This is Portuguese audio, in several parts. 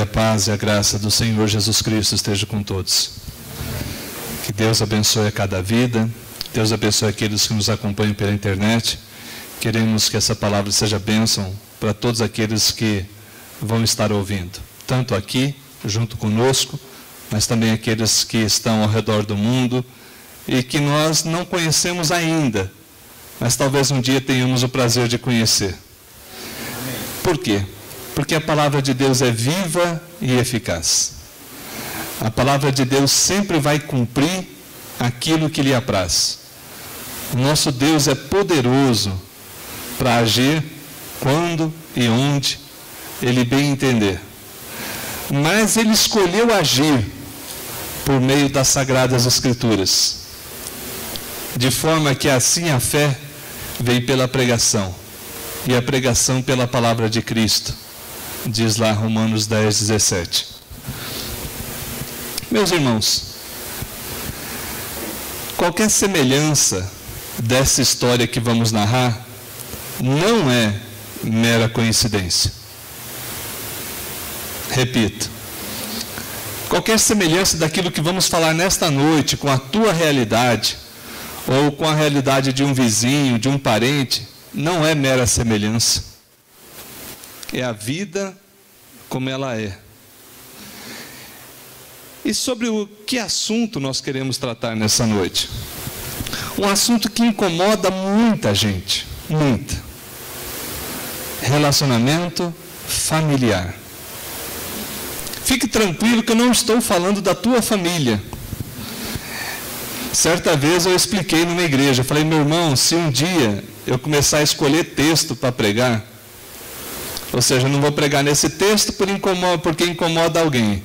a paz e a graça do Senhor Jesus Cristo esteja com todos. Que Deus abençoe a cada vida, Deus abençoe aqueles que nos acompanham pela internet. Queremos que essa palavra seja bênção para todos aqueles que vão estar ouvindo, tanto aqui, junto conosco, mas também aqueles que estão ao redor do mundo e que nós não conhecemos ainda, mas talvez um dia tenhamos o prazer de conhecer. Por quê? Porque a palavra de Deus é viva e eficaz. A palavra de Deus sempre vai cumprir aquilo que lhe apraz. O nosso Deus é poderoso para agir quando e onde Ele bem entender. Mas Ele escolheu agir por meio das Sagradas Escrituras, de forma que assim a fé vem pela pregação, e a pregação pela palavra de Cristo, diz lá Romanos 10, 17. Meus irmãos, qualquer semelhança dessa história que vamos narrar não é mera coincidência. Repito, qualquer semelhança daquilo que vamos falar nesta noite com a tua realidade, ou com a realidade de um vizinho, de um parente, não é mera semelhança. É a vida como ela é. E sobre o que assunto nós queremos tratar nessa noite? Um assunto que incomoda muita gente, muita. Relacionamento familiar. Fique tranquilo que eu não estou falando da tua família. Certa vez eu expliquei numa igreja, falei, meu irmão, se um dia eu começar a escolher texto para pregar, ou seja, eu não vou pregar nesse texto porque incomoda alguém.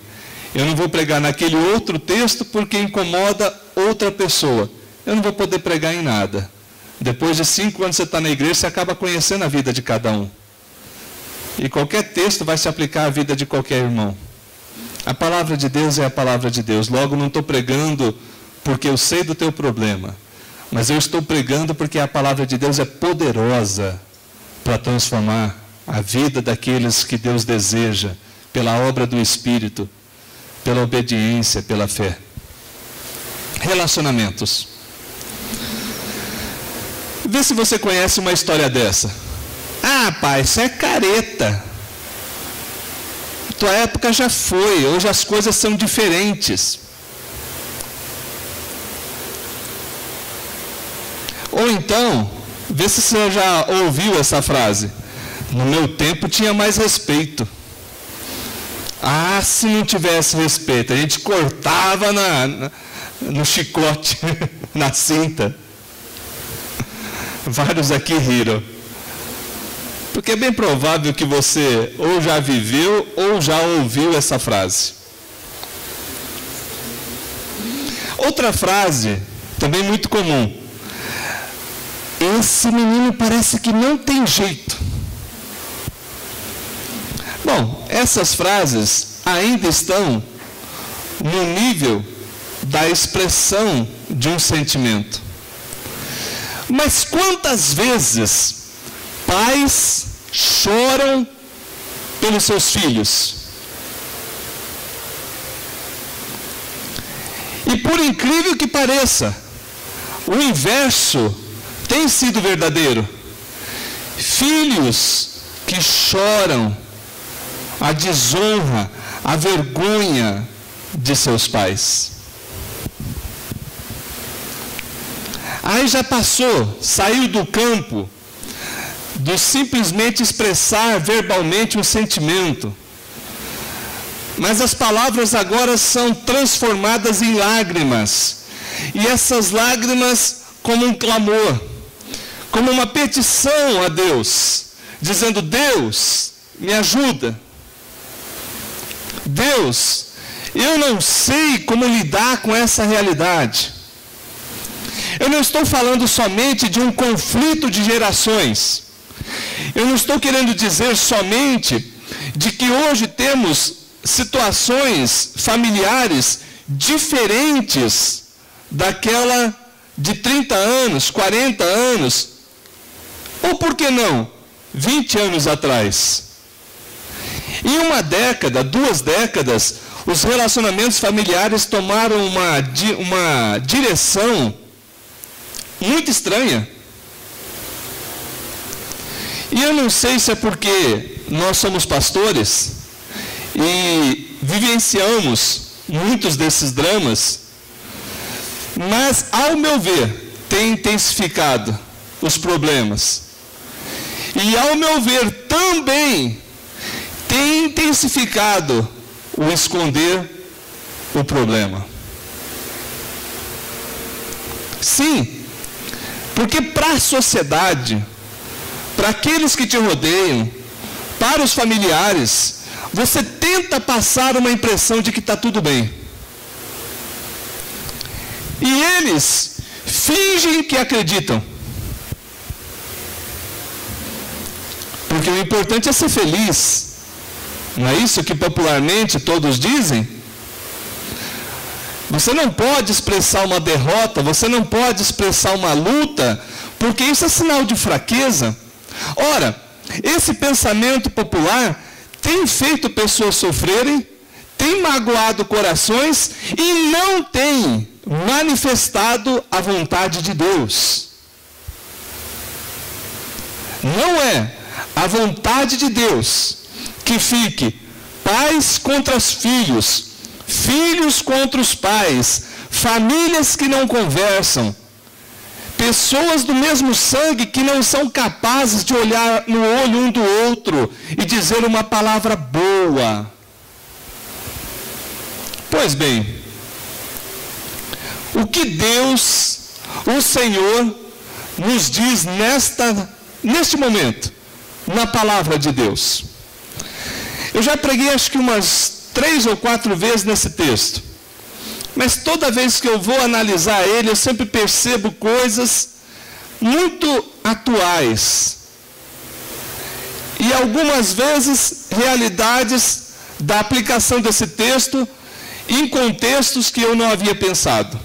Eu não vou pregar naquele outro texto porque incomoda outra pessoa. Eu não vou poder pregar em nada. Depois de 5 anos você está na igreja, você acaba conhecendo a vida de cada um. E qualquer texto vai se aplicar à vida de qualquer irmão. A palavra de Deus é a palavra de Deus. Logo, não estou pregando porque eu sei do teu problema, mas eu estou pregando porque a palavra de Deus é poderosa para transformar a vida daqueles que Deus deseja, pela obra do Espírito, pela obediência, pela fé. Relacionamentos. Vê se você conhece uma história dessa. Ah, pai, isso é careta. Tua época já foi, hoje as coisas são diferentes. Ou então, vê se você já ouviu essa frase. No meu tempo tinha mais respeito. Ah, se não tivesse respeito, a gente cortava no chicote, na cinta. Vários aqui riram. Porque é bem provável que você ou já viveu ou já ouviu essa frase. Outra frase, também muito comum. Esse menino parece que não tem jeito. Bom, essas frases ainda estão no nível da expressão de um sentimento. Mas quantas vezes pais choram pelos seus filhos? E por incrível que pareça, o inverso tem sido verdadeiro. Filhos que choram a desonra, a vergonha de seus pais. Aí já passou, saiu do campo do simplesmente expressar verbalmente um sentimento. Mas as palavras agora são transformadas em lágrimas. E essas lágrimas como um clamor, como uma petição a Deus, dizendo, Deus, me ajuda. Deus, eu não sei como lidar com essa realidade. Eu não estou falando somente de um conflito de gerações. Eu não estou querendo dizer somente de que hoje temos situações familiares diferentes daquela de 30 anos, 40 anos, ou por que não, 20 anos atrás. Em uma década, 2 décadas, os relacionamentos familiares tomaram uma direção muito estranha. E eu não sei se é porque nós somos pastores e vivenciamos muitos desses dramas, mas, ao meu ver, tem intensificado os problemas. E, ao meu ver, também tem intensificado o esconder o problema. Sim, porque para a sociedade, para aqueles que te rodeiam, para os familiares, você tenta passar uma impressão de que está tudo bem. E eles fingem que acreditam. Porque o importante é ser feliz. Não é isso que popularmente todos dizem? Você não pode expressar uma derrota, você não pode expressar uma luta, porque isso é sinal de fraqueza. Ora, esse pensamento popular tem feito pessoas sofrerem, tem magoado corações e não tem manifestado a vontade de Deus. Não é a vontade de Deus que fique pais contra os filhos, filhos contra os pais, famílias que não conversam, pessoas do mesmo sangue que não são capazes de olhar no olho um do outro e dizer uma palavra boa. Pois bem, o que Deus, o Senhor, nos diz neste momento, na palavra de Deus? Eu já preguei acho que umas 3 ou 4 vezes nesse texto. Mas toda vez que eu vou analisar ele, eu sempre percebo coisas muito atuais. E algumas vezes, realidades da aplicação desse texto em contextos que eu não havia pensado.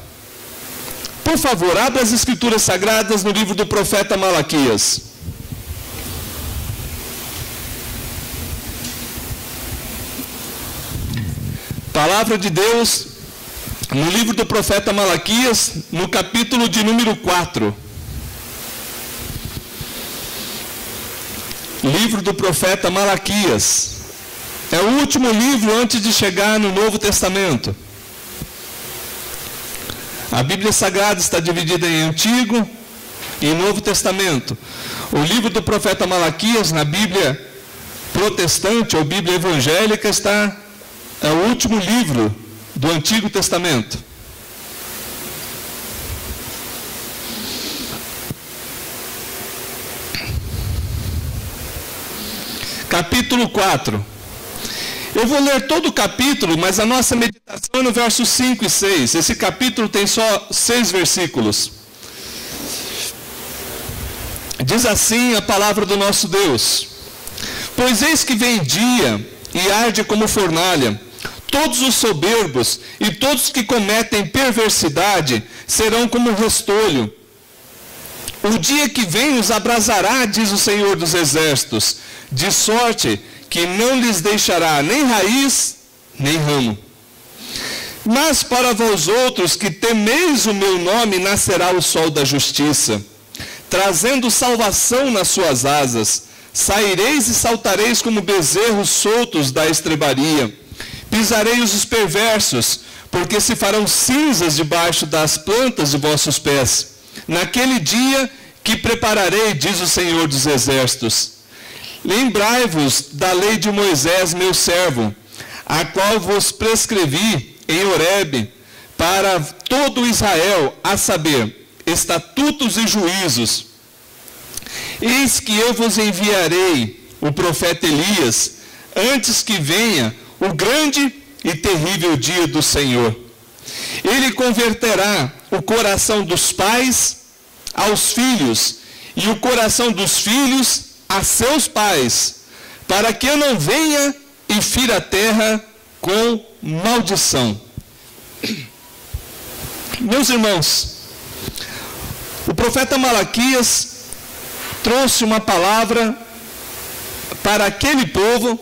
Por favor, abra as Escrituras Sagradas no livro do profeta Malaquias. Palavra de Deus no livro do profeta Malaquias, no capítulo de número 4. Livro do profeta Malaquias. É o último livro antes de chegar no Novo Testamento. A Bíblia Sagrada está dividida em Antigo e Novo Testamento. O livro do profeta Malaquias, na Bíblia protestante ou Bíblia evangélica, é o último livro do Antigo Testamento. Capítulo 4. Eu vou ler todo o capítulo, mas a nossa meditação é no versos 5 e 6. Esse capítulo tem só 6 versículos. Diz assim a palavra do nosso Deus: Pois eis que vem dia, e arde como fornalha. Todos os soberbos e todos que cometem perversidade serão como restolho. O dia que vem os abrasará, diz o Senhor dos Exércitos, de sorte que não lhes deixará nem raiz, nem ramo. Mas para vós outros que temeis o meu nome, nascerá o sol da justiça, trazendo salvação nas suas asas. Saireis e saltareis como bezerros soltos da estrebaria. Pisarei os perversos, porque se farão cinzas debaixo das plantas de vossos pés. Naquele dia que prepararei, diz o Senhor dos Exércitos. Lembrai-vos da lei de Moisés, meu servo, a qual vos prescrevi em Horebe, para todo Israel, a saber, estatutos e juízos. Eis que eu vos enviarei o profeta Elias, antes que venha o grande e terrível dia do Senhor. Ele converterá o coração dos pais aos filhos, e o coração dos filhos a seus pais, para que eu não venha e fira a terra com maldição. Meus irmãos, o profeta Malaquias trouxe uma palavra para aquele povo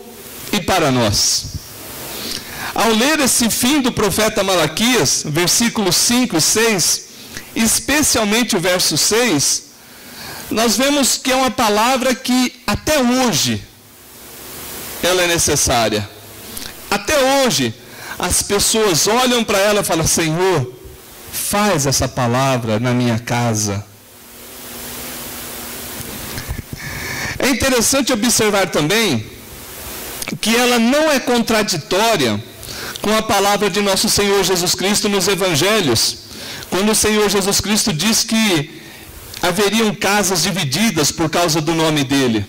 e para nós. Ao ler esse fim do profeta Malaquias, versículos 5 e 6, especialmente o verso 6, nós vemos que é uma palavra que até hoje ela é necessária. Até hoje as pessoas olham para ela e falam: Senhor, faz essa palavra na minha casa. É interessante observar também que ela não é contraditória com a palavra de nosso Senhor Jesus Cristo nos Evangelhos, quando o Senhor Jesus Cristo diz que haveriam casas divididas por causa do nome dele,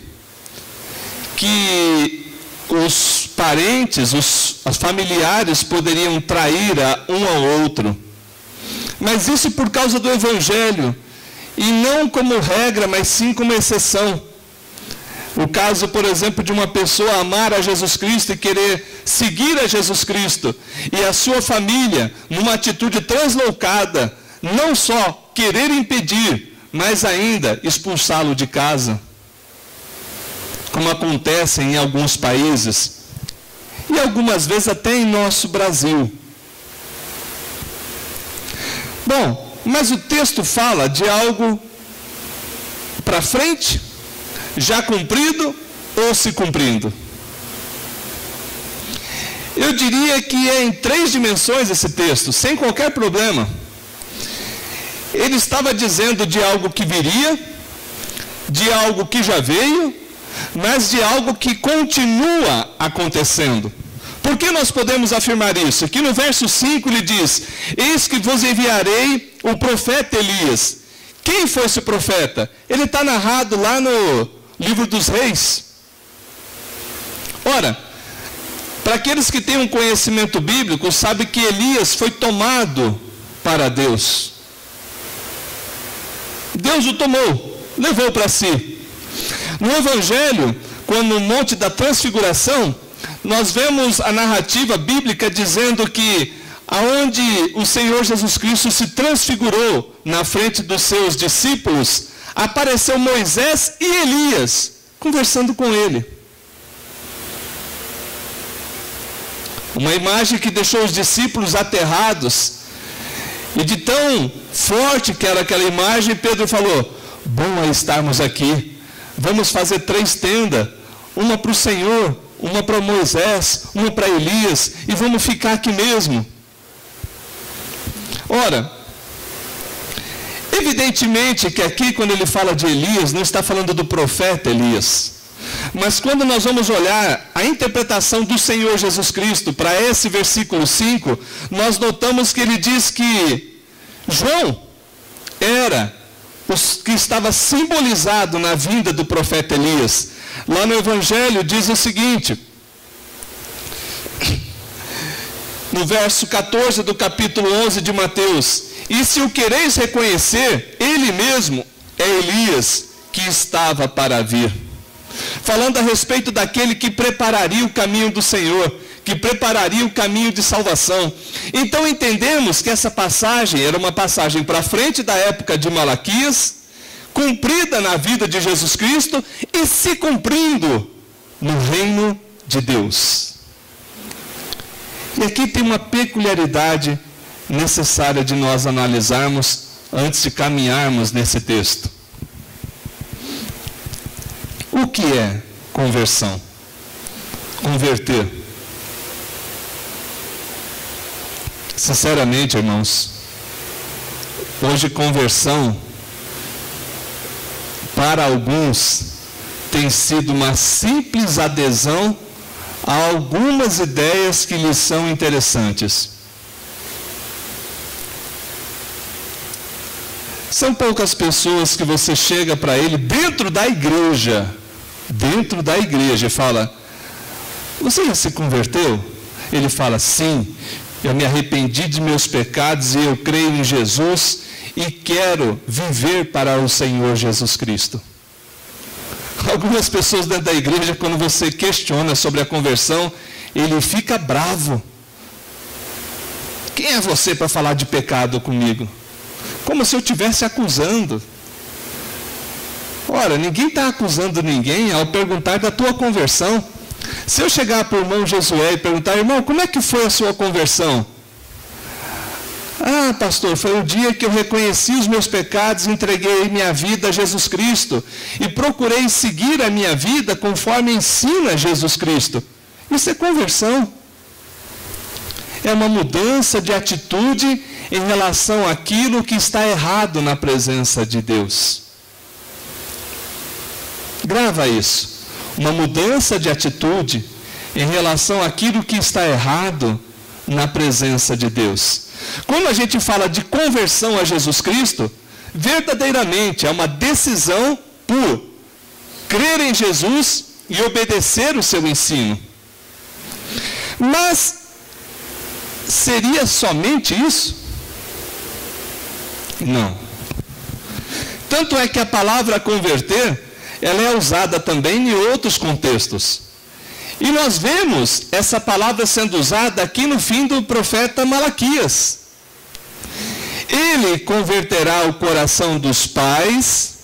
que os parentes, os familiares poderiam trair um ao outro, mas isso por causa do Evangelho, e não como regra, mas sim como exceção. O caso, por exemplo, de uma pessoa amar a Jesus Cristo e querer seguir a Jesus Cristo, e a sua família, numa atitude translocada, não só querer impedir, mas ainda expulsá-lo de casa, como acontece em alguns países, e algumas vezes até em nosso Brasil. Bom, mas o texto fala de algo para frente, já cumprido ou se cumprindo? Eu diria que é em 3 dimensões esse texto, sem qualquer problema. Ele estava dizendo de algo que viria, de algo que já veio, mas de algo que continua acontecendo. Por que nós podemos afirmar isso? Aqui no verso 5 ele diz: eis que vos enviarei o profeta Elias. Quem foi esse profeta? Ele está narrado lá no livro dos Reis. Ora, para aqueles que têm um conhecimento bíblico, sabem que Elias foi tomado para Deus. Deus o tomou, levou para si. No Evangelho, quando no Monte da Transfiguração, nós vemos a narrativa bíblica dizendo que aonde o Senhor Jesus Cristo se transfigurou na frente dos seus discípulos, apareceu Moisés e Elias conversando com ele. Uma imagem que deixou os discípulos aterrados. E de tão forte que era aquela imagem, Pedro falou: bom é estarmos aqui. Vamos fazer 3 tendas. Uma para o Senhor, uma para Moisés, uma para Elias. E vamos ficar aqui mesmo. Ora, evidentemente que aqui quando ele fala de Elias, não está falando do profeta Elias. Mas quando nós vamos olhar a interpretação do Senhor Jesus Cristo para esse versículo 5, nós notamos que ele diz que João era o que estava simbolizado na vinda do profeta Elias. Lá no Evangelho diz o seguinte, no verso 14 do capítulo 11 de Mateus: e se o quereis reconhecer, ele mesmo é Elias que estava para vir. Falando a respeito daquele que prepararia o caminho do Senhor, que prepararia o caminho de salvação. Então entendemos que essa passagem era uma passagem para frente da época de Malaquias, cumprida na vida de Jesus Cristo e se cumprindo no reino de Deus. E aqui tem uma peculiaridade necessária de nós analisarmos antes de caminharmos nesse texto. O que é conversão? Converter. Sinceramente, irmãos, hoje conversão, para alguns, tem sido uma simples adesão a algumas ideias que lhes são interessantes. São poucas pessoas que você chega para ele dentro da igreja, e fala: você já se converteu? Ele fala: sim, eu me arrependi de meus pecados e eu creio em Jesus e quero viver para o Senhor Jesus Cristo. Algumas pessoas dentro da igreja, quando você questiona sobre a conversão, ele fica bravo. Quem é você para falar de pecado comigo? Como se eu estivesse acusando. Ora, ninguém está acusando ninguém ao perguntar da tua conversão. Se eu chegar para o irmão Josué e perguntar, irmão, como é que foi a sua conversão? Ah, pastor, foi o dia que eu reconheci os meus pecados, entreguei minha vida a Jesus Cristo e procurei seguir a minha vida conforme ensina Jesus Cristo. Isso é conversão. É uma mudança de atitude em relação àquilo que está errado na presença de Deus. Grava isso. Uma mudança de atitude em relação àquilo que está errado na presença de Deus. Quando a gente fala de conversão a Jesus Cristo, verdadeiramente é uma decisão por crer em Jesus e obedecer o seu ensino. Mas seria somente isso? Não. Tanto é que a palavra converter, ela é usada também em outros contextos. E nós vemos essa palavra sendo usada aqui no fim do profeta Malaquias. Ele converterá o coração dos pais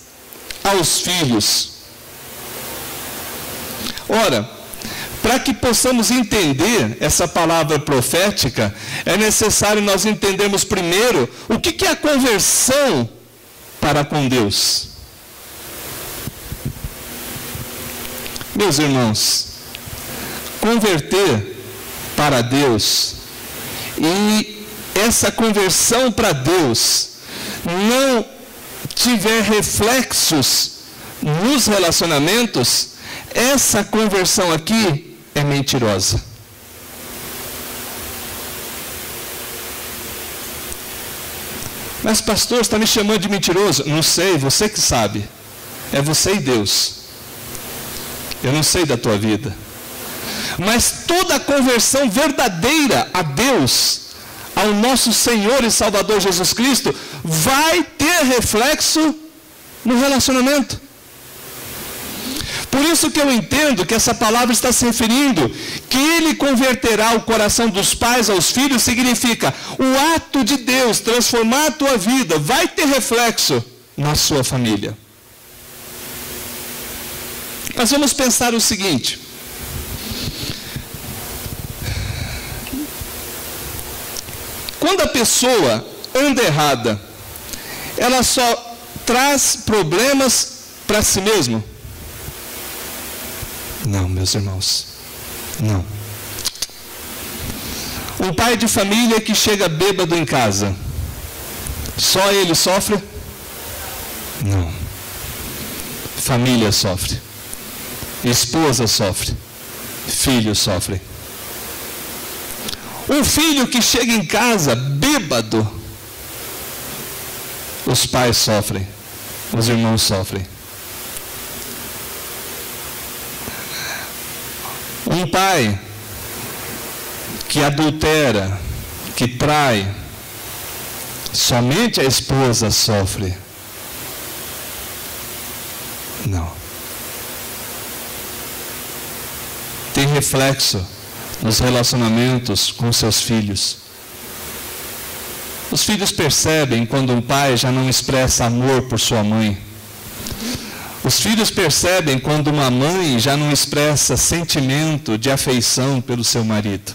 aos filhos. Ora, para que possamos entender essa palavra profética, é necessário nós entendermos primeiro o que é a conversão para com Deus. Meus irmãos, converter para Deus e essa conversão para Deus não tiver reflexos nos relacionamentos, essa conversão aqui é mentirosa. Mas pastor, está me chamando de mentiroso? Não sei, você que sabe. É você e Deus. Eu não sei da tua vida. Mas toda conversão verdadeira a Deus, ao nosso Senhor e Salvador Jesus Cristo, vai ter reflexo no relacionamento. Por isso que eu entendo que essa palavra está se referindo, que Ele converterá o coração dos pais aos filhos, significa o ato de Deus transformar a tua vida, vai ter reflexo na sua família. Mas vamos pensar o seguinte. Quando a pessoa anda errada, ela só traz problemas para si mesma? Não, meus irmãos, não. Um pai de família que chega bêbado em casa, só ele sofre? Não. Família sofre. Esposa sofre. Filhos sofrem. Um filho que chega em casa bêbado, os pais sofrem, os irmãos sofrem. Um pai que adultera, que trai, somente a esposa sofre. Não. Tem reflexo nos relacionamentos com seus filhos. Os filhos percebem quando um pai já não expressa amor por sua mãe. Os filhos percebem quando uma mãe já não expressa sentimento de afeição pelo seu marido.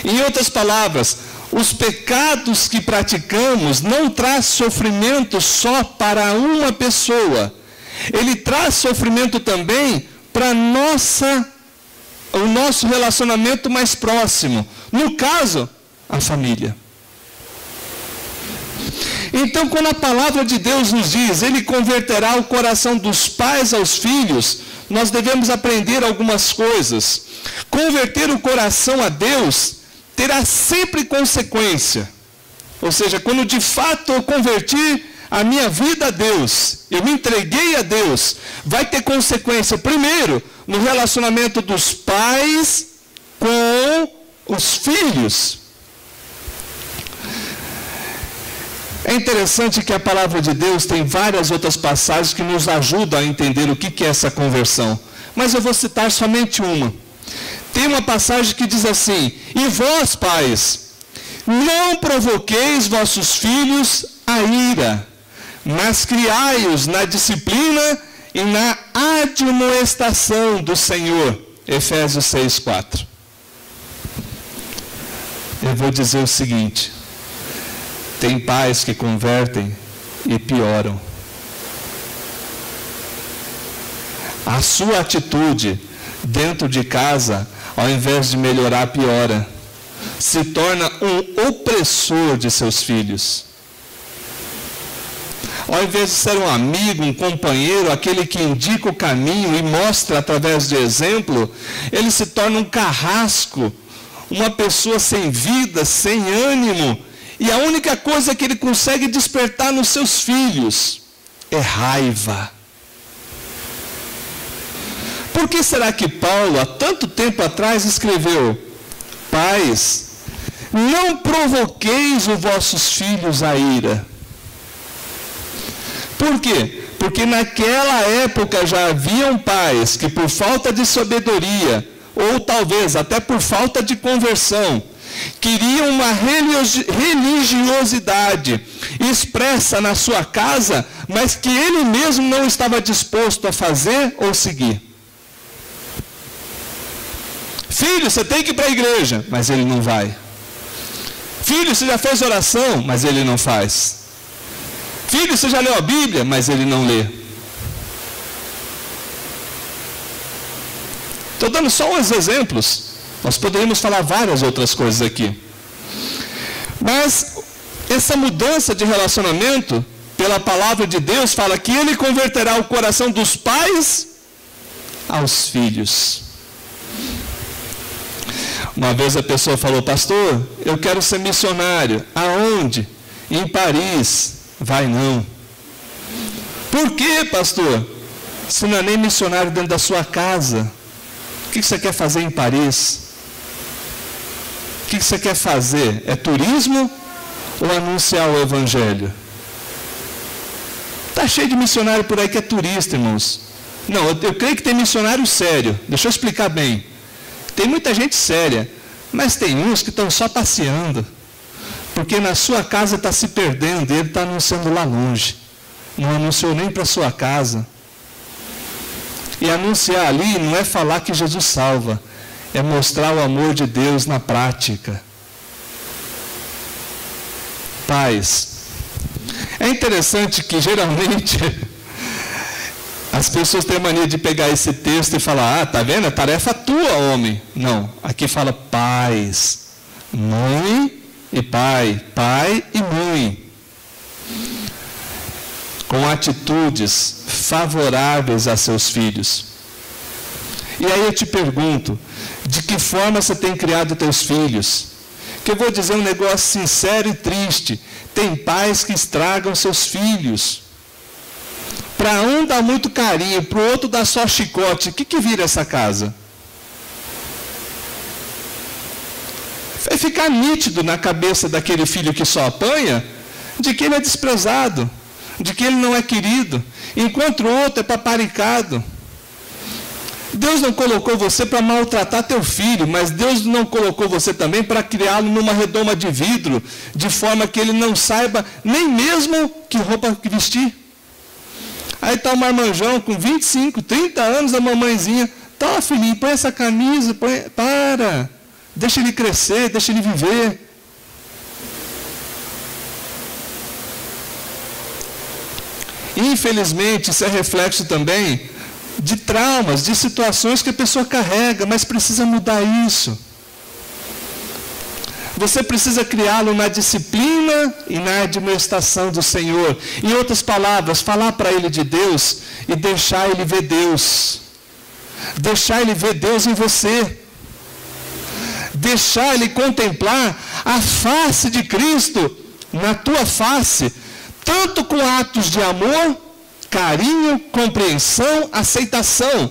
Em outras palavras, os pecados que praticamos não traz sofrimento só para uma pessoa. Ele traz sofrimento também para o nosso relacionamento mais próximo. No caso, a família. Então, quando a palavra de Deus nos diz, Ele converterá o coração dos pais aos filhos, nós devemos aprender algumas coisas. Converter o coração a Deus terá sempre consequência. Ou seja, quando de fato eu converti a minha vida a Deus, eu me entreguei a Deus, vai ter consequência, primeiro, no relacionamento dos pais com os filhos. É interessante que a palavra de Deus tem várias outras passagens que nos ajudam a entender o que é essa conversão. Mas eu vou citar somente uma. Tem uma passagem que diz assim: e vós, pais, não provoqueis vossos filhos a ira, mas criai-os na disciplina e na admoestação do Senhor. Efésios 6:4. Eu vou dizer o seguinte: tem pais que convertem e pioram. A sua atitude dentro de casa, ao invés de melhorar, piora. Se torna um opressor de seus filhos. Ao invés de ser um amigo, um companheiro, aquele que indica o caminho e mostra através de exemplo, ele se torna um carrasco, uma pessoa sem vida, sem ânimo, e a única coisa que ele consegue despertar nos seus filhos é raiva. Por que será que Paulo, há tanto tempo atrás, escreveu: pais, não provoqueis os vossos filhos à ira? Por quê? Porque naquela época já haviam pais que, por falta de sabedoria, ou talvez até por falta de conversão, queriam uma religiosidade expressa na sua casa, mas que ele mesmo não estava disposto a fazer ou seguir. Filho, você tem que ir para a igreja, mas ele não vai. Filho, você já fez oração, mas ele não faz. Filho, você já leu a Bíblia, mas ele não lê. Estou dando só uns exemplos. Nós poderíamos falar várias outras coisas aqui. Mas essa mudança de relacionamento, pela palavra de Deus, fala que ele converterá o coração dos pais aos filhos. Uma vez a pessoa falou: pastor, eu quero ser missionário. Aonde? Em Paris. Vai não. Por quê, pastor? Se não é nem missionário dentro da sua casa. O que você quer fazer em Paris? O que você quer fazer? É turismo ou anunciar o evangelho? Está cheio de missionário por aí que é turista, irmãos. Não, eu creio que tem missionário sério. Deixa eu explicar bem. Tem muita gente séria, mas tem uns que estão só passeando. Porque na sua casa está se perdendo e ele está anunciando lá longe. Não anunciou nem para a sua casa. E anunciar ali não é falar que Jesus salva, é mostrar o amor de Deus na prática. Pais, é interessante que geralmente as pessoas têm a mania de pegar esse texto e falar: tá vendo? É tarefa tua, homem. Não, aqui fala pais, mãe e pai, pai e mãe, com atitudes favoráveis a seus filhos. E aí eu te pergunto, de que forma você tem criado teus filhos? Que eu vou dizer um negócio sincero e triste: tem pais que estragam seus filhos. Para um dá muito carinho, para o outro dá só chicote. O que vira essa casa? Vai ficar nítido na cabeça daquele filho que só apanha, de que ele é desprezado, de que ele não é querido, enquanto o outro é paparicado. Deus não colocou você para maltratar teu filho, mas Deus não colocou você também para criá-lo numa redoma de vidro, de forma que ele não saiba nem mesmo que roupa vestir. Aí está o marmanjão com 25, 30 anos, a mamãezinha: tá, filhinho, põe essa camisa, para, deixa ele crescer, deixa ele viver. Infelizmente, isso é reflexo também de traumas, de situações que a pessoa carrega, mas precisa mudar isso. Você precisa criá-lo na disciplina e na admoestação do Senhor. Em outras palavras, falar para ele de Deus e deixar ele ver Deus. Deixar ele ver Deus em você. Deixar ele contemplar a face de Cristo na tua face, tanto com atos de amor, carinho, compreensão, aceitação,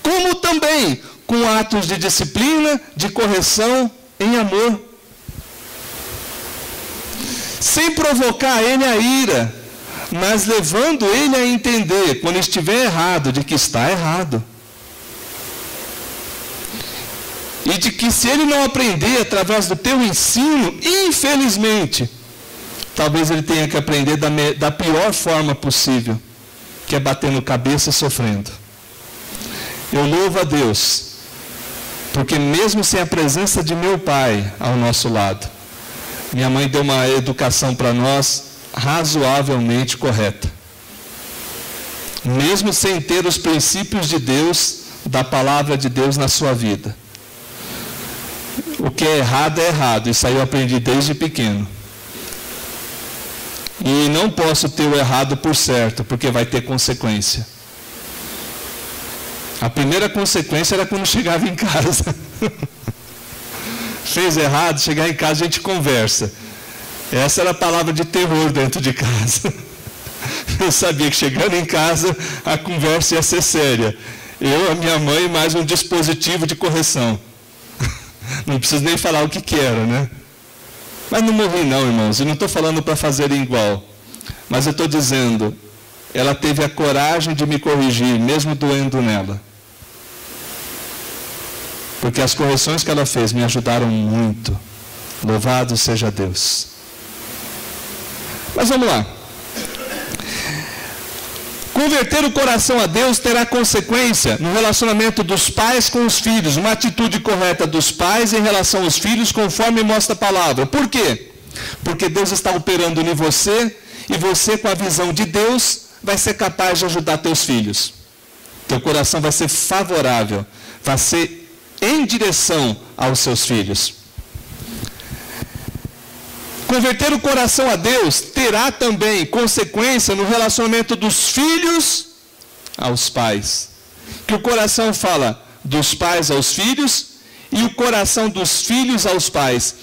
como também com atos de disciplina, de correção em amor. Sem provocar ele a ira, mas levando ele a entender, quando estiver errado, de que está errado. E de que se ele não aprender através do teu ensino, infelizmente, talvez ele tenha que aprender da pior forma possível. que é batendo cabeça e sofrendo. Eu louvo a Deus, porque mesmo sem a presença de meu pai ao nosso lado, minha mãe deu uma educação para nós razoavelmente correta. Mesmo sem ter os princípios de Deus, da palavra de Deus na sua vida. O que é errado, isso aí eu aprendi desde pequeno. E não posso ter o errado por certo, porque vai ter consequência. A primeira consequência era quando chegava em casa. Fez errado, chegar em casa a gente conversa. Essa era a palavra de terror dentro de casa. Eu sabia que chegando em casa a conversa ia ser séria. Eu, a minha mãe, mais um dispositivo de correção. Não preciso nem falar o que era, né? Mas não morri não, irmãos. Eu não estou falando para fazerem igual. Mas eu estou dizendo, ela teve a coragem de me corrigir, mesmo doendo nela. Porque as correções que ela fez me ajudaram muito. Louvado seja Deus. Mas vamos lá. Converter o coração a Deus terá consequência no relacionamento dos pais com os filhos, uma atitude correta dos pais em relação aos filhos, conforme mostra a palavra. Por quê? Porque Deus está operando em você, e você, com a visão de Deus, vai ser capaz de ajudar teus filhos. Teu coração vai ser favorável, vai ser em direção aos seus filhos. Converter o coração a Deus terá também consequência no relacionamento dos filhos aos pais. Que o coração fala dos pais aos filhos e o coração dos filhos aos pais.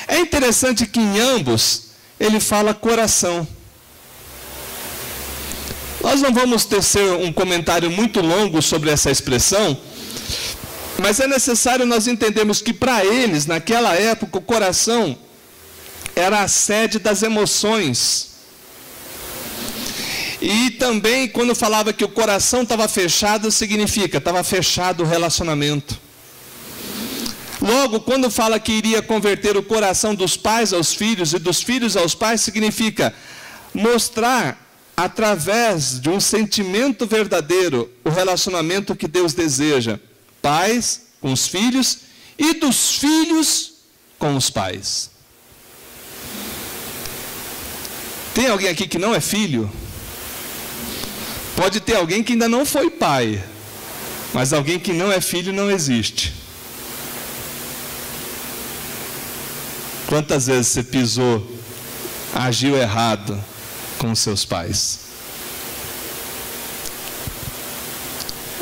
É interessante que em ambos ele fala coração. Nós não vamos tecer um comentário muito longo sobre essa expressão, mas é necessário nós entendermos que para eles, naquela época, o coração era a sede das emoções. E também, quando falava que o coração estava fechado, significa, estava fechado o relacionamento. Logo, quando fala que iria converter o coração dos pais aos filhos e dos filhos aos pais, significa mostrar, através de um sentimento verdadeiro, o relacionamento que Deus deseja. Pais com os filhos e dos filhos com os pais. Tem alguém aqui que não é filho? Pode ter alguém que ainda não foi pai, mas alguém que não é filho não existe. Quantas vezes você pisou, agiu errado com seus pais?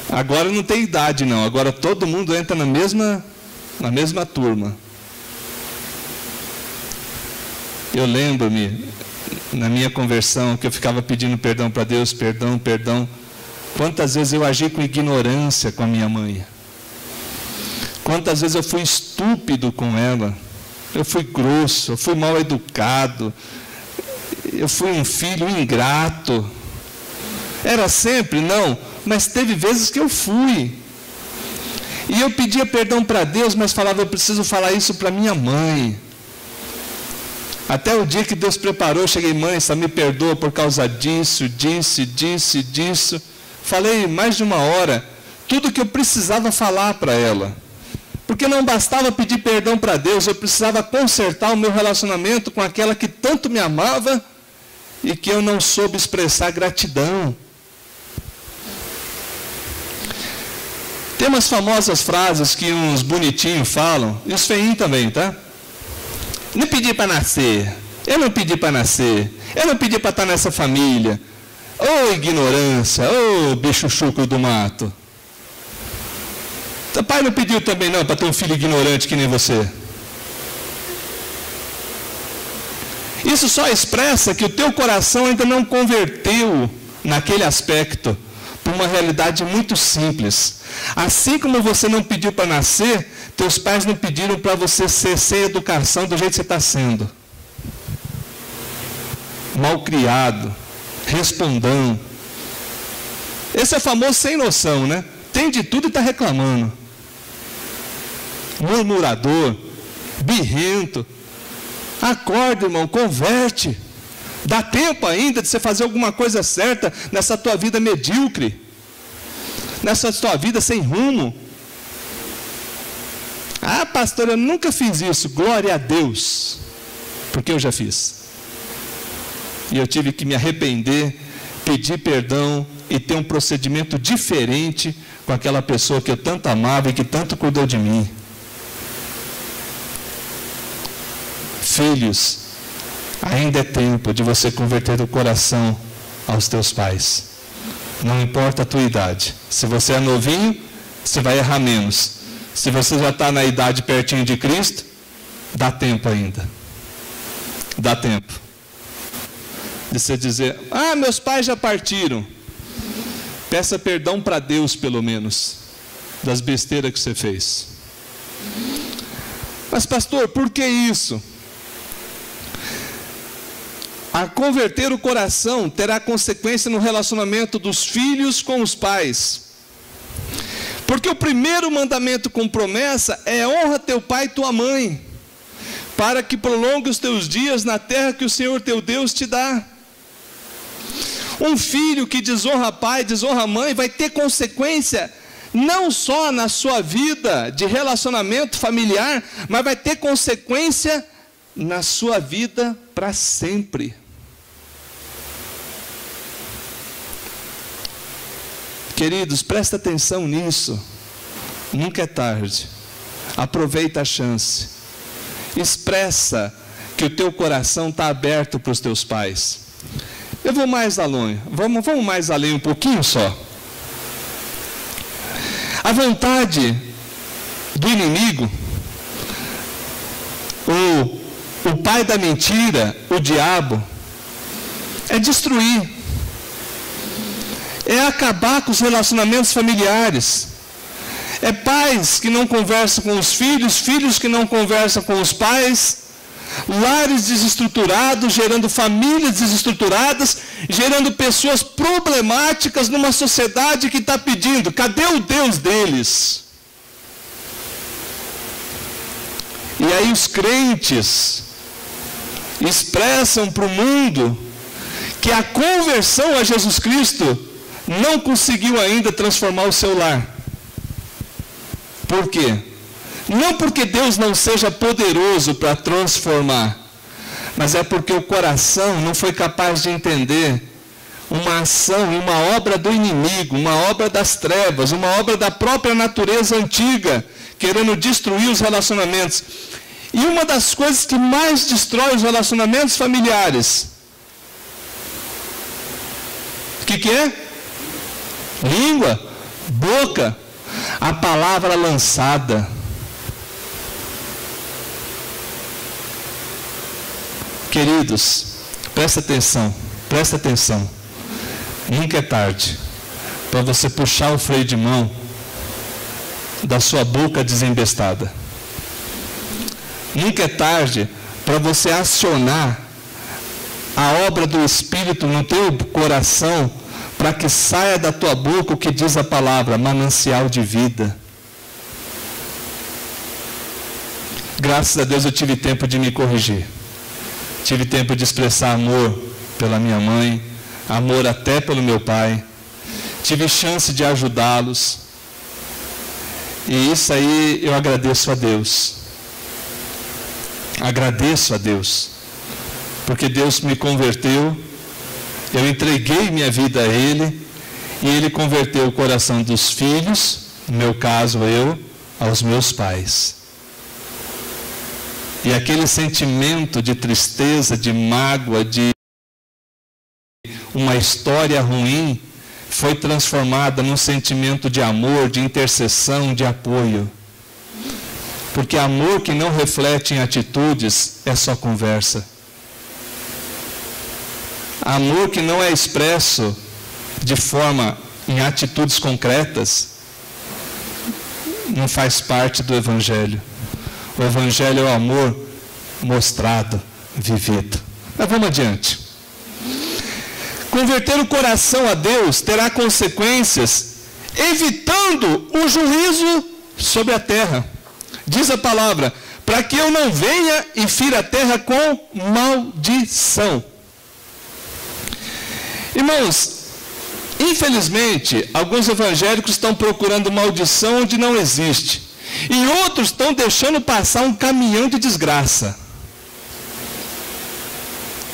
Agora não tem idade não, agora todo mundo entra na mesma turma. Eu lembro-me, na minha conversão, que eu ficava pedindo perdão para Deus, perdão. Quantas vezes eu agi com ignorância com a minha mãe. Quantas vezes eu fui estúpido com ela. Eu fui grosso, eu fui mal educado. Eu fui um filho ingrato. Era sempre? Não. Mas teve vezes que eu fui. E eu pedia perdão para Deus, mas falava, eu preciso falar isso para minha mãe. Até o dia que Deus preparou, eu cheguei, mãe, só me perdoa por causa disso. Falei mais de uma hora, tudo que eu precisava falar para ela. Porque não bastava pedir perdão para Deus, eu precisava consertar o meu relacionamento com aquela que tanto me amava e que eu não soube expressar gratidão. Tem umas famosas frases que uns bonitinhos falam, e os feinhos também, tá? Não pedi para nascer, eu não pedi para nascer, eu não pedi para estar nessa família. Ô ignorância, ô bicho chucro do mato. Teu pai não pediu também não para ter um filho ignorante que nem você. Isso só expressa que o teu coração ainda não converteu naquele aspecto para uma realidade muito simples. Assim como você não pediu para nascer, teus pais não pediram para você ser sem educação do jeito que você está sendo. Mal criado, respondão. Esse é famoso sem noção, né? Tem de tudo e está reclamando. Murmurador, birrento. Acorda, irmão, converte. Dá tempo ainda de você fazer alguma coisa certa nessa tua vida medíocre, nessa tua vida sem rumo. Ah, pastor, eu nunca fiz isso. Glória a Deus, porque eu já fiz. E eu tive que me arrepender, pedir perdão e ter um procedimento diferente com aquela pessoa que eu tanto amava e que tanto cuidou de mim. Filhos, ainda é tempo de você converter o coração aos teus pais. Não importa a tua idade. Se você é novinho, você vai errar menos. Se você já está na idade pertinho de Cristo, dá tempo ainda. Dá tempo. De você dizer, ah, meus pais já partiram. Peça perdão para Deus, pelo menos, das besteiras que você fez. Mas pastor, por que isso? A converter o coração terá consequência no relacionamento dos filhos com os pais. Porque o primeiro mandamento com promessa é honra teu pai e tua mãe, para que prolongue os teus dias na terra que o Senhor teu Deus te dá. Um filho que desonra pai, desonra mãe, vai ter consequência não só na sua vida de relacionamento familiar, mas vai ter consequência na sua vida para sempre. Queridos, presta atenção nisso. Nunca é tarde. Aproveita a chance. Expressa que o teu coração está aberto para os teus pais. Eu vou mais além. Vamos mais além um pouquinho só. A vontade do inimigo, o pai da mentira, o diabo, é destruir. É acabar com os relacionamentos familiares. É pais que não conversam com os filhos, filhos que não conversam com os pais, lares desestruturados, gerando famílias desestruturadas, gerando pessoas problemáticas numa sociedade que está pedindo, cadê o Deus deles? E aí os crentes expressam para o mundo que a conversão a Jesus Cristo não conseguiu ainda transformar o seu lar. Por quê? Não porque Deus não seja poderoso para transformar, mas é porque o coração não foi capaz de entender uma ação e uma obra do inimigo, uma obra das trevas, uma obra da própria natureza antiga, querendo destruir os relacionamentos. E uma das coisas que mais destrói os relacionamentos familiares, o que é? Língua, boca, a palavra lançada. Queridos, presta atenção. Nunca é tarde para você puxar o freio de mão da sua boca desembestada. Nunca é tarde para você acionar a obra do Espírito no teu coração, para que saia da tua boca o que diz a palavra, manancial de vida. Graças a Deus eu tive tempo de me corrigir. Tive tempo de expressar amor pela minha mãe, amor até pelo meu pai. Tive chance de ajudá-los. E isso aí eu agradeço a Deus. Agradeço a Deus. Porque Deus me converteu. Eu entreguei minha vida a Ele, e Ele converteu o coração dos filhos, no meu caso eu, aos meus pais. E aquele sentimento de tristeza, de mágoa, de uma história ruim, foi transformada num sentimento de amor, de intercessão, de apoio. Porque amor que não reflete em atitudes é só conversa. Amor que não é expresso de forma em atitudes concretas não faz parte do Evangelho. O Evangelho é o amor mostrado, vivido. Mas vamos adiante. Converter o coração a Deus terá consequências, evitando o juízo sobre a terra. Diz a palavra, para que eu não venha e fira a terra com maldição. Irmãos, infelizmente, alguns evangélicos estão procurando maldição onde não existe. E outros estão deixando passar um caminhão de desgraça.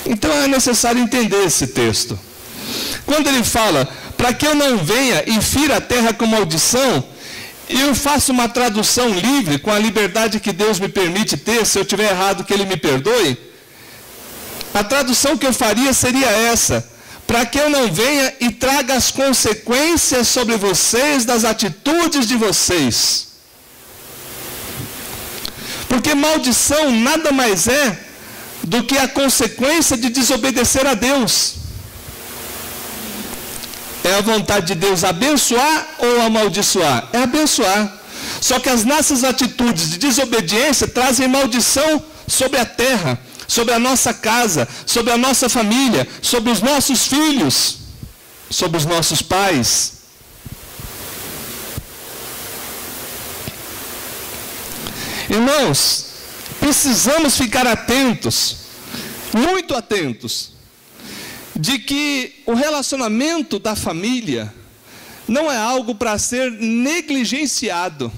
Então é necessário entender esse texto. Quando ele fala, para que eu não venha e fira a terra com maldição, eu faço uma tradução livre, com a liberdade que Deus me permite ter, se eu tiver errado que Ele me perdoe. A tradução que eu faria seria essa: para que eu não venha e traga as consequências sobre vocês das atitudes de vocês. Porque maldição nada mais é do que a consequência de desobedecer a Deus. É a vontade de Deus abençoar ou amaldiçoar? É abençoar. Só que as nossas atitudes de desobediência trazem maldição sobre a terra, sobre a nossa casa, sobre a nossa família, sobre os nossos filhos, sobre os nossos pais. Irmãos, precisamos ficar atentos, muito atentos, de que o relacionamento da família não é algo para ser negligenciado.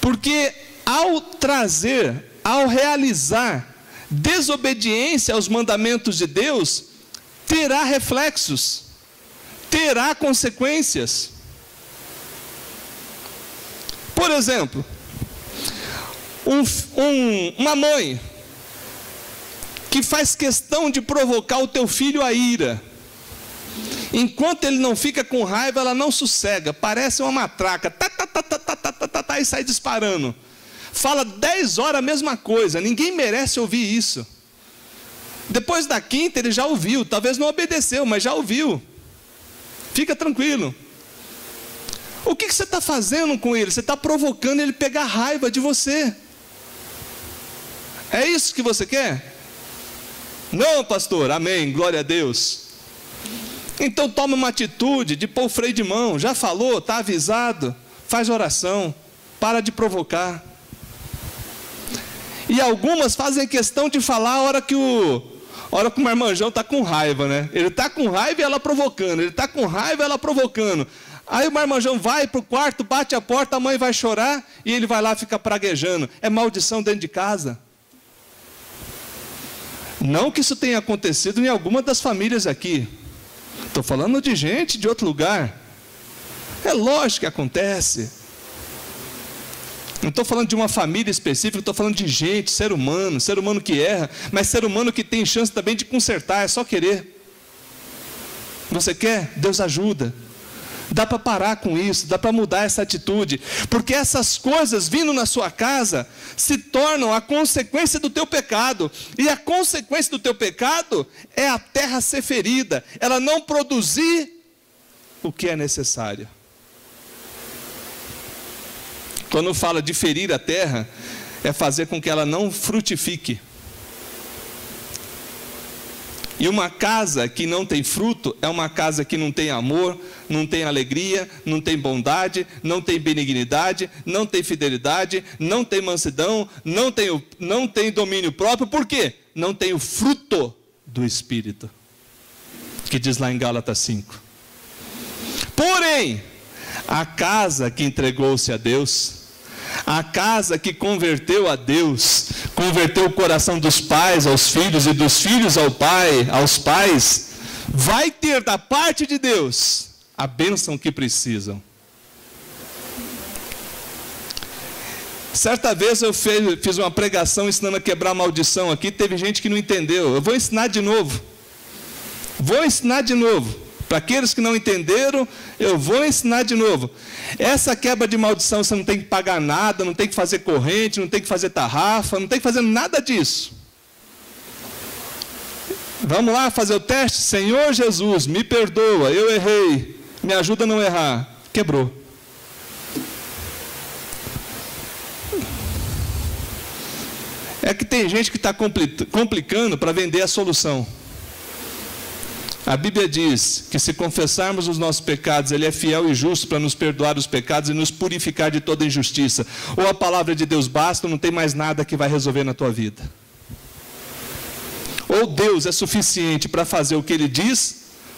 Porque ao realizar desobediência aos mandamentos de Deus, terá reflexos, terá consequências. Por exemplo, uma mãe que faz questão de provocar o teu filho à ira. Enquanto ele não fica com raiva, ela não sossega, parece uma matraca, e sai disparando. Fala 10 horas a mesma coisa, ninguém merece ouvir isso. Depois da quinta ele já ouviu, talvez não obedeceu, mas já ouviu. Fica tranquilo. O que você está fazendo com ele? Você está provocando ele pegar raiva de você. É isso que você quer? Não, pastor, amém, glória a Deus. Então toma uma atitude de pôr o freio de mão. Já falou, está avisado, faz oração, para de provocar. E algumas fazem questão de falar a hora que o marmanjão está com raiva, né? Ele está com raiva e ela provocando, ele está com raiva e ela provocando. Aí o marmanjão vai para o quarto, bate a porta, a mãe vai chorar e ele vai lá ficar praguejando. É maldição dentro de casa. Não que isso tenha acontecido em alguma das famílias aqui. Estou falando de gente de outro lugar. É lógico que acontece. Não estou falando de uma família específica, estou falando de gente, ser humano que erra, mas ser humano que tem chance também de consertar, é só querer. Você quer? Deus ajuda. Dá para parar com isso, dá para mudar essa atitude, porque essas coisas vindo na sua casa se tornam a consequência do teu pecado, e a consequência do teu pecado é a terra ser ferida, ela não produzir o que é necessário. Quando fala de ferir a terra, é fazer com que ela não frutifique. E uma casa que não tem fruto é uma casa que não tem amor, não tem alegria, não tem bondade, não tem benignidade, não tem fidelidade, não tem mansidão, não tem domínio próprio. Por quê? Não tem o fruto do Espírito, que diz lá em Gálatas 5. Porém, a casa que entregou-se a Deus, a casa que converteu a Deus, converteu o coração dos pais aos filhos e dos filhos aos pais, vai ter da parte de Deus a bênção que precisam. Certa vez eu fiz uma pregação ensinando a quebrar a maldição aqui, teve gente que não entendeu. Eu vou ensinar de novo. Para aqueles que não entenderam, eu vou ensinar de novo. Essa quebra de maldição, você não tem que pagar nada, não tem que fazer corrente, não tem que fazer tarrafa, não tem que fazer nada disso. Vamos lá fazer o teste? Senhor Jesus, me perdoa, eu errei, me ajuda a não errar. Quebrou. É que tem gente que está complicando para vender a solução. A Bíblia diz que se confessarmos os nossos pecados, Ele é fiel e justo para nos perdoar os pecados e nos purificar de toda injustiça. Ou a palavra de Deus basta, não tem mais nada que vai resolver na tua vida. Ou ou Deus é suficiente para fazer o que Ele diz,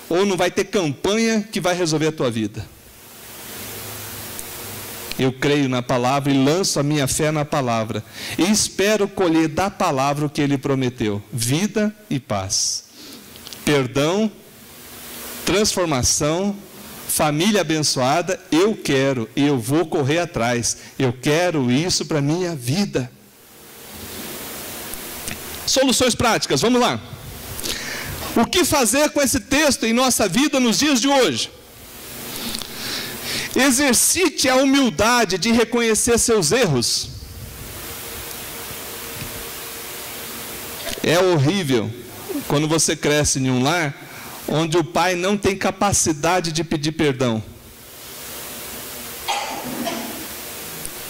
ou não vai ter campanha que vai resolver a tua vida. Eu creio na palavra e lanço a minha fé na palavra. E espero colher da palavra o que Ele prometeu: vida e paz, perdão, transformação, família abençoada. Eu quero e eu vou correr atrás. Eu quero isso para a minha vida. Soluções práticas, vamos lá. O que fazer com esse texto em nossa vida nos dias de hoje? Exercite a humildade de reconhecer seus erros. É horrível quando você cresce em um lar onde o pai não tem capacidade de pedir perdão.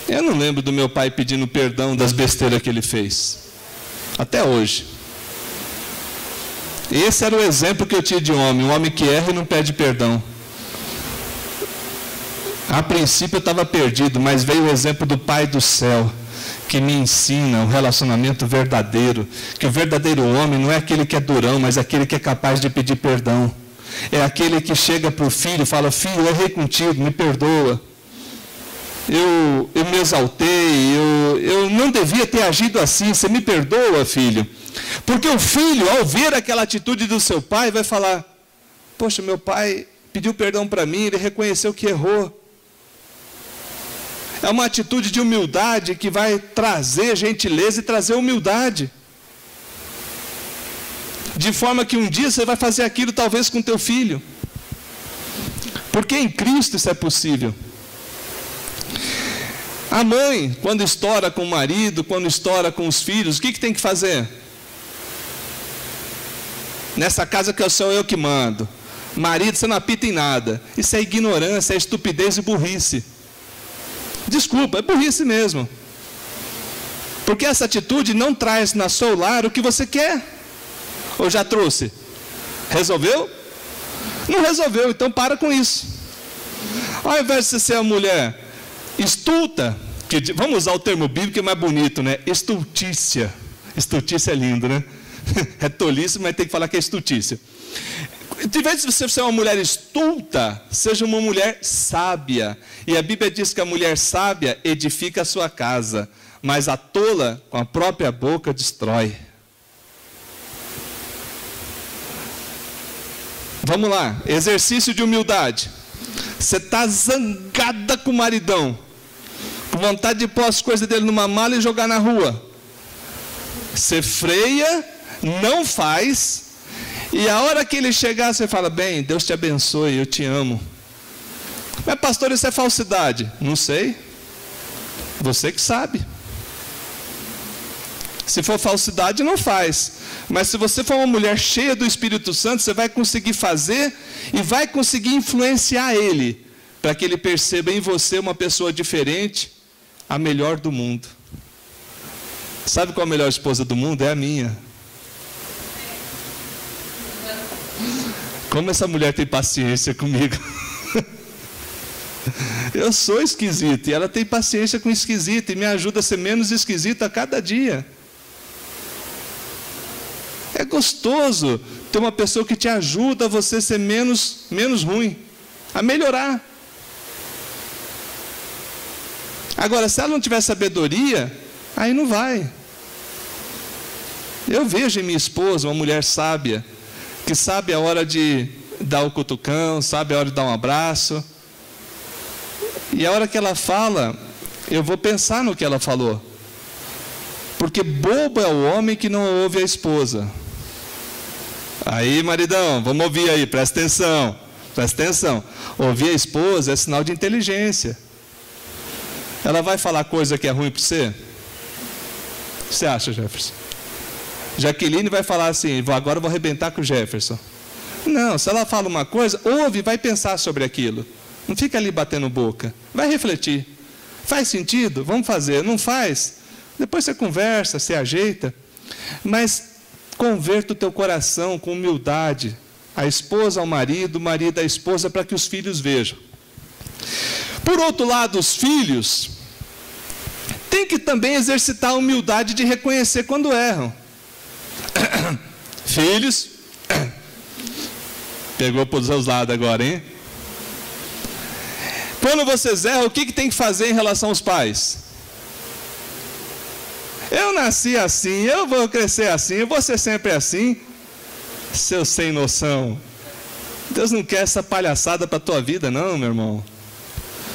Eu não lembro do meu pai pedindo perdão das besteiras que ele fez. Até hoje. Esse era o exemplo que eu tinha de homem. Um homem que erra e não pede perdão. A princípio eu estava perdido, mas veio o exemplo do Pai do céu, que me ensina um relacionamento verdadeiro, que o verdadeiro homem não é aquele que é durão, mas aquele que é capaz de pedir perdão. É aquele que chega para o filho e fala: filho, eu errei contigo, me perdoa. Eu me exaltei, eu não devia ter agido assim, você me perdoa, filho. Porque o filho, ao ver aquela atitude do seu pai, vai falar: poxa, meu pai pediu perdão para mim, ele reconheceu que errou. É uma atitude de humildade que vai trazer gentileza e trazer humildade. De forma que um dia você vai fazer aquilo talvez com teu filho. Porque em Cristo isso é possível. A mãe, quando estoura com o marido, quando estoura com os filhos, o que tem que fazer? Nessa casa que sou eu que mando. Marido, você não apita em nada. Isso é ignorância, é estupidez e burrice. Desculpa, é burrice mesmo. Porque essa atitude não traz na seu lar o que você quer. Ou já trouxe? Resolveu? Não resolveu, então para com isso. Ao invés de você ser uma mulher estulta, que, vamos usar o termo bíblico que é mais bonito, né? Estultícia. Estultícia é lindo, né? É tolice, mas tem que falar que é estultícia. De vez de você ser uma mulher estulta, seja uma mulher sábia. E a Bíblia diz que a mulher sábia edifica a sua casa, mas a tola com a própria boca destrói. Vamos lá, exercício de humildade. Você está zangada com o maridão, com vontade de pôr as coisas dele numa mala e jogar na rua. Você freia, não faz. E a hora que ele chegar, você fala: bem, Deus te abençoe, eu te amo. Mas pastor, isso é falsidade? Não sei. Você que sabe. Se for falsidade, não faz. Mas se você for uma mulher cheia do Espírito Santo, você vai conseguir fazer e vai conseguir influenciar ele, para que ele perceba em você uma pessoa diferente, a melhor do mundo. Sabe qual a melhor esposa do mundo? É a minha. Como essa mulher tem paciência comigo. Eu sou esquisito e ela tem paciência com esquisito e me ajuda a ser menos esquisito a cada dia. É gostoso ter uma pessoa que te ajuda a você ser menos ruim, a melhorar. Agora, se ela não tiver sabedoria, aí não vai. Eu vejo em minha esposa uma mulher sábia, que sabe a hora de dar o cutucão, sabe a hora de dar um abraço. E a hora que ela fala, eu vou pensar no que ela falou. Porque bobo é o homem que não ouve a esposa. Aí, maridão, vamos ouvir aí, presta atenção. Presta atenção. Ouvir a esposa é sinal de inteligência. Ela vai falar coisa que é ruim para você? O que você acha, Jefferson? Jaqueline vai falar assim: agora eu vou arrebentar com o Jefferson. Não, se ela fala uma coisa, ouve, vai pensar sobre aquilo. Não fica ali batendo boca. Vai refletir. Faz sentido? Vamos fazer. Não faz? Depois você conversa, se ajeita. Mas converta o teu coração com humildade. A esposa ao marido, o marido à esposa, para que os filhos vejam. Por outro lado, os filhos têm que também exercitar a humildade de reconhecer quando erram. Filhos, pegou para os seus lados agora, hein? Quando vocês erram, o que tem que fazer em relação aos pais? Eu nasci assim, eu vou crescer assim, eu vou ser sempre assim. Seu sem noção. Deus não quer essa palhaçada para a tua vida, não, meu irmão.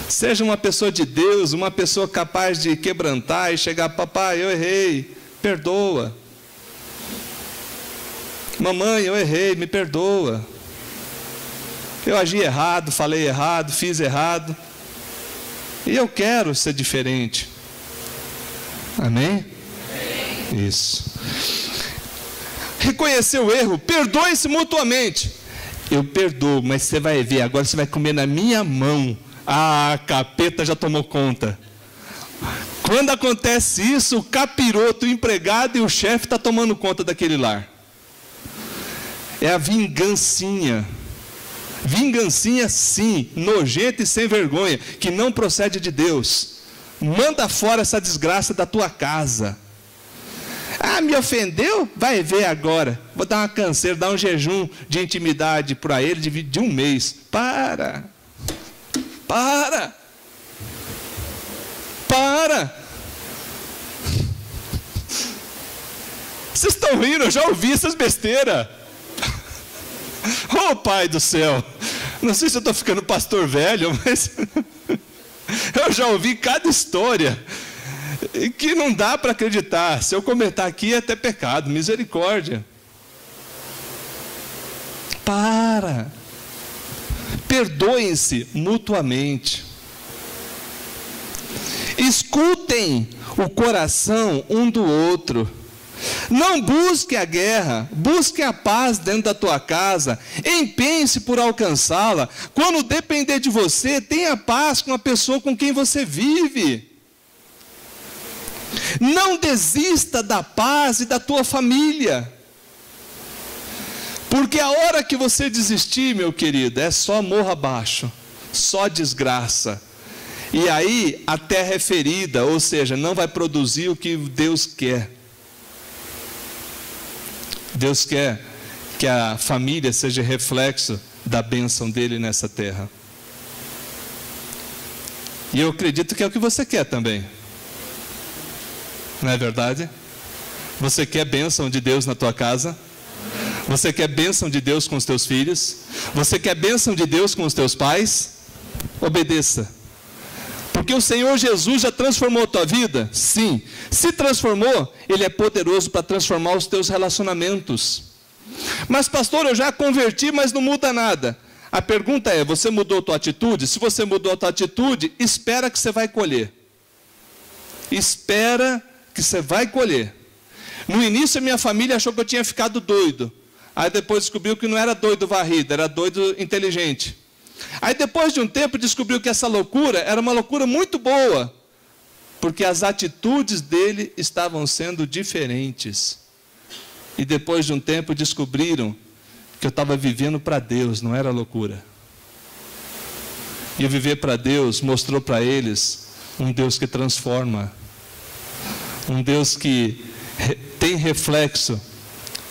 Seja uma pessoa de Deus, uma pessoa capaz de quebrantar e chegar, papai, eu errei, perdoa. Mamãe, eu errei, me perdoa. Eu agi errado, falei errado, fiz errado. E eu quero ser diferente. Amém? Amém. Isso. Reconhecer o erro, perdoe-se mutuamente. Eu perdoo, mas você vai ver, agora você vai comer na minha mão. Ah, a capeta já tomou conta. Quando acontece isso, o capiroto, o empregado e o chefe estão tomando conta daquele lar. É a vingancinha. Vingancinha sim, nojenta e sem vergonha, que não procede de Deus. Manda fora essa desgraça da tua casa. Ah, me ofendeu? Vai ver agora. Vou dar uma canseira, dar um jejum de intimidade para ele de um mês. Para. Vocês estão rindo, eu já ouvi essas besteiras. Oh, Pai do céu. Não sei se eu estou ficando pastor velho, mas eu já ouvi cada história que não dá para acreditar. Se eu comentar aqui é até pecado, misericórdia. Perdoem-se mutuamente. Escutem o coração um do outro. Não busque a guerra, busque a paz dentro da tua casa, empenhe-se por alcançá-la. Quando depender de você, tenha paz com a pessoa com quem você vive. Não desista da paz e da tua família. Porque a hora que você desistir, meu querido, é só morro abaixo, só desgraça. E aí a terra é ferida, ou seja, não vai produzir o que Deus quer. Deus quer que a família seja reflexo da bênção dele nessa terra. E eu acredito que é o que você quer também. Não é verdade? Você quer bênção de Deus na tua casa? Você quer bênção de Deus com os teus filhos? Você quer bênção de Deus com os teus pais? Obedeça. Porque o Senhor Jesus já transformou a tua vida? Sim. Se transformou, Ele é poderoso para transformar os teus relacionamentos. Mas pastor, eu já converti, mas não muda nada. A pergunta é, você mudou a tua atitude? Se você mudou a tua atitude, espera que você vai colher. Espera que você vai colher. No início a minha família achou que eu tinha ficado doido. Aí depois descobriu que não era doido varrido, era doido inteligente. Aí depois de um tempo descobriu que essa loucura era uma loucura muito boa, porque as atitudes dele estavam sendo diferentes. E depois de um tempo descobriram que eu estava vivendo para Deus, não era loucura. E o viver para Deus mostrou para eles um Deus que transforma, um Deus que tem reflexo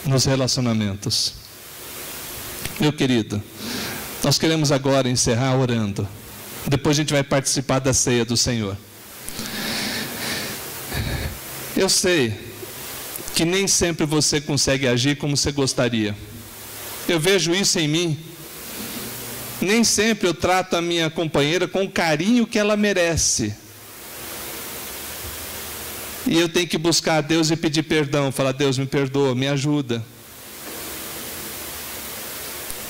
nos relacionamentos. Meu querido, nós queremos agora encerrar orando. Depois a gente vai participar da ceia do Senhor. Eu sei que nem sempre você consegue agir como você gostaria. Eu vejo isso em mim. Nem sempre eu trato a minha companheira com o carinho que ela merece. E eu tenho que buscar a Deus e pedir perdão. Falar, Deus, me perdoa, me ajuda.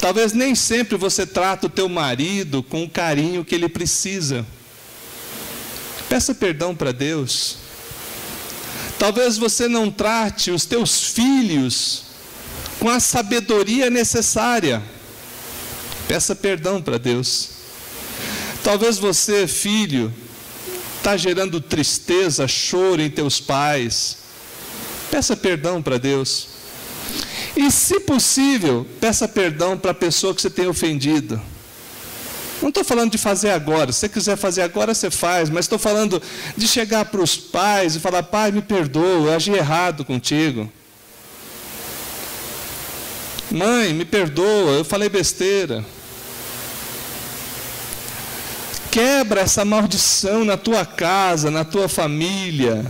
Talvez nem sempre você trata o teu marido com o carinho que ele precisa. Peça perdão para Deus. Talvez você não trate os teus filhos com a sabedoria necessária. Peça perdão para Deus. Talvez você, filho, está gerando tristeza, choro em teus pais. Peça perdão para Deus. E, se possível, peça perdão para a pessoa que você tem ofendido. Não estou falando de fazer agora. Se você quiser fazer agora, você faz. Mas estou falando de chegar para os pais e falar, pai, me perdoa, eu agi errado contigo. Mãe, me perdoa, eu falei besteira. Quebra essa maldição na tua casa, na tua família,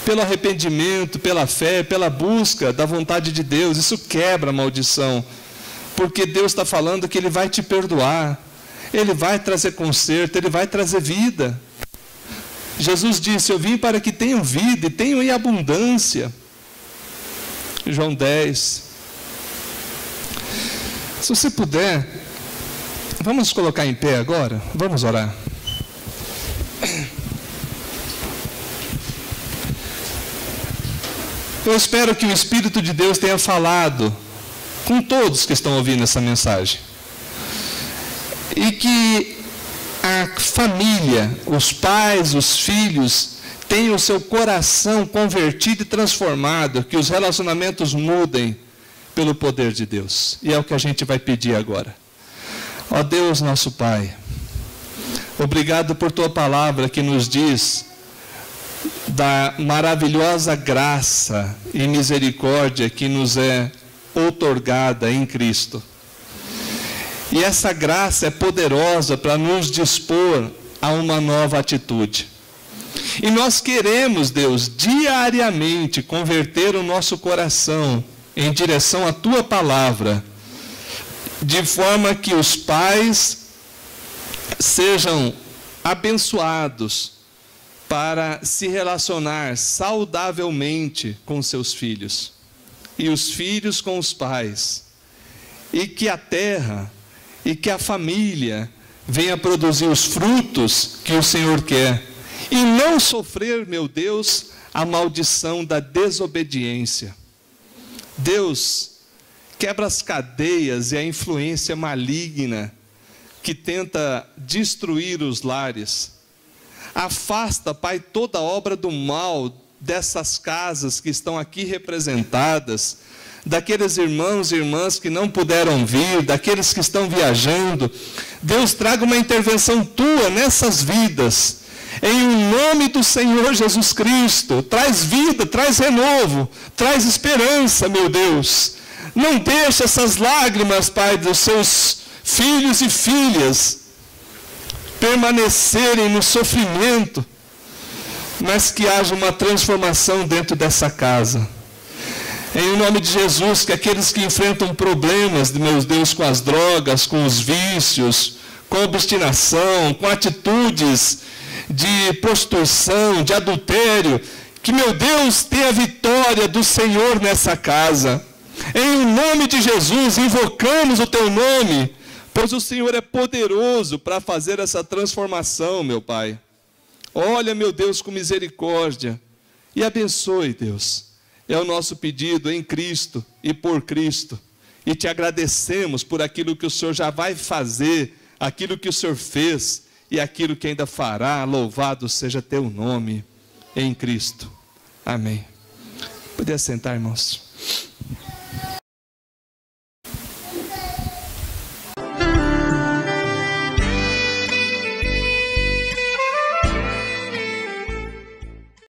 pelo arrependimento, pela fé, pela busca da vontade de Deus. Isso quebra a maldição, porque Deus está falando que Ele vai te perdoar, Ele vai trazer conserto, Ele vai trazer vida. Jesus disse: eu vim para que tenham vida e tenham em abundância. João 10. Se você puder, vamos colocar em pé agora, vamos orar. Eu espero que o Espírito de Deus tenha falado com todos que estão ouvindo essa mensagem. E que a família, os pais, os filhos, tenham o seu coração convertido e transformado, que os relacionamentos mudem pelo poder de Deus. E é o que a gente vai pedir agora. Ó Deus, nosso Pai, obrigado por Tua palavra que nos diz da maravilhosa graça e misericórdia que nos é outorgada em Cristo. E essa graça é poderosa para nos dispor a uma nova atitude. E nós queremos, Deus, diariamente converter o nosso coração em direção à Tua palavra, de forma que os pais sejam abençoados para se relacionar saudavelmente com seus filhos, e os filhos com os pais, e que a terra e que a família venha produzir os frutos que o Senhor quer, e não sofrer, meu Deus, a maldição da desobediência. Deus, quebra as cadeias e a influência maligna que tenta destruir os lares. Afasta, Pai, toda obra do mal dessas casas que estão aqui representadas, daqueles irmãos e irmãs que não puderam vir, daqueles que estão viajando. Deus, traga uma intervenção Tua nessas vidas, em nome do Senhor Jesus Cristo. Traz vida, traz renovo, traz esperança, meu Deus. Não deixe essas lágrimas, Pai, dos seus filhos e filhas permanecerem no sofrimento, mas que haja uma transformação dentro dessa casa. Em nome de Jesus, que aqueles que enfrentam problemas, meu Deus, com as drogas, com os vícios, com a obstinação, com atitudes de prostituição, de adultério, que, meu Deus, tenha a vitória do Senhor nessa casa. Em nome de Jesus, invocamos o Teu nome, pois o Senhor é poderoso para fazer essa transformação, meu Pai. Olha, meu Deus, com misericórdia e abençoe, Deus. É o nosso pedido em Cristo e por Cristo. E Te agradecemos por aquilo que o Senhor já vai fazer, aquilo que o Senhor fez e aquilo que ainda fará. Louvado seja Teu nome em Cristo. Amém. Podia sentar, irmãos.